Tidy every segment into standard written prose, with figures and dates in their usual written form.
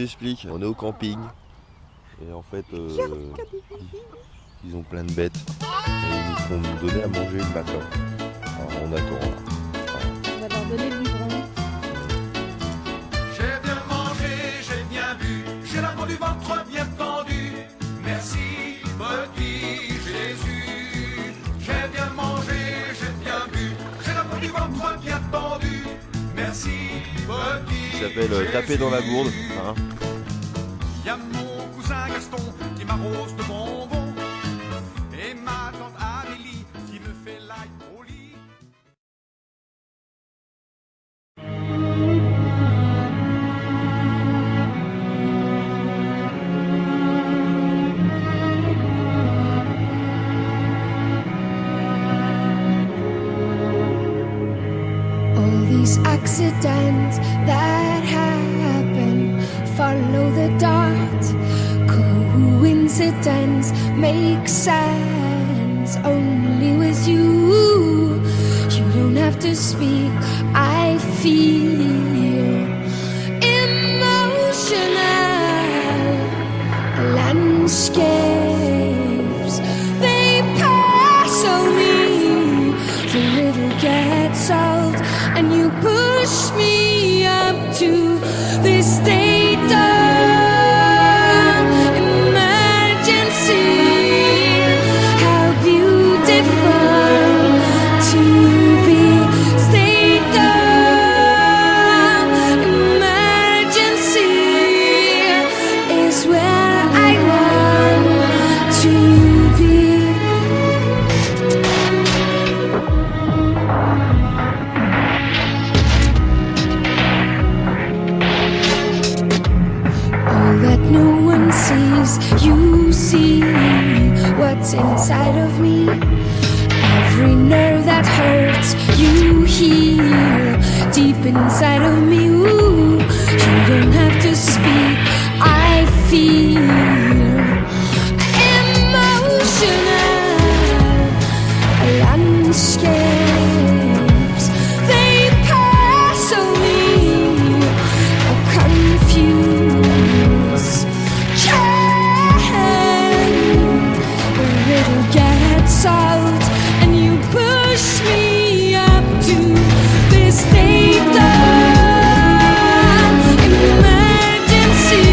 explique. On est au camping. Et en fait, ils ont plein de bêtes. Et ils nous font nous donner à manger le matin. Alors, on attend. On va leur donner le biberon. J'ai bien mangé, j'ai bien bu, j'ai la peau du ventre bien tendue. Merci, petit Jésus. J'ai bien mangé, j'ai bien bu, j'ai la peau du ventre bien tendue. Merci, petit Ça s'appelle taper dans la gourde. Hein. Y'a mon cousin Gaston qui m'arrose de bonbons et ma tante Amélie qui me fait l'ail au lit. All these accidents that happen, follow the dot. Coincidence makes sense only with you. You don't have to speak. I feel emotional landscapes. They pass on me. The riddle gets solved, and you push me up to this state of you see what's inside of me. Every nerve that hurts, you heal deep inside of me. Ooh, you don't have to speak. I feel emotional landscapes. They pass on me, confused. Solved, and you push me up to this state of emergency.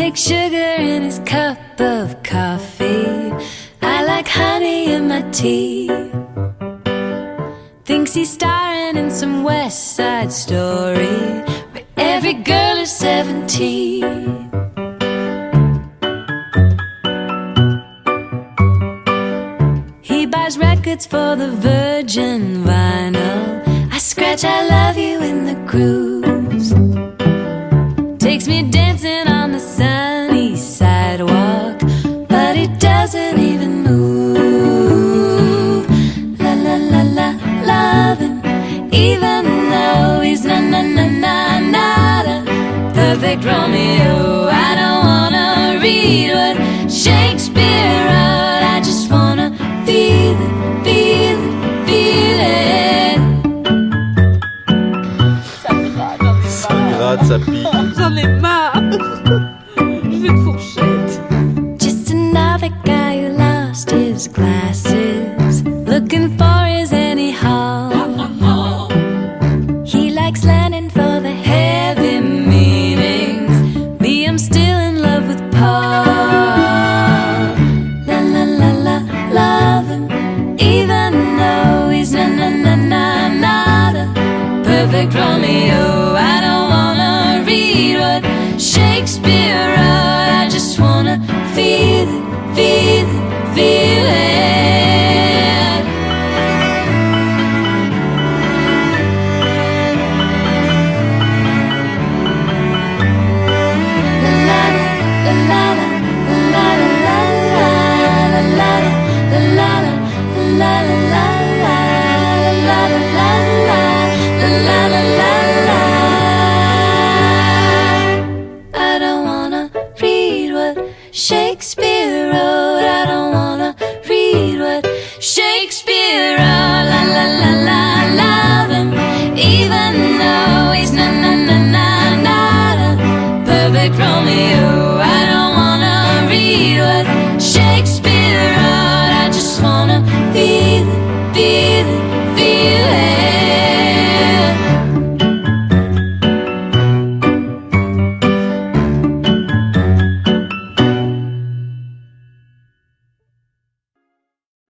takes sugar in his cup of coffee. I like honey in my tea. Thinks he's starring in some West Side Story where every girl is 17. He buys records for the Virgin vinyl. I scratch I love you in the grooves. Takes me dancing on the sunny sidewalk, but he doesn't even move. La la la la, loving, even though he's not a perfect Romeo. I don't wanna read what Shakespeare wrote. I just wanna feel it, feel it, feel it. Ça gratte, ça pique. J'en ai marre. Je veux une fourchette. Just another guy who lost his glass.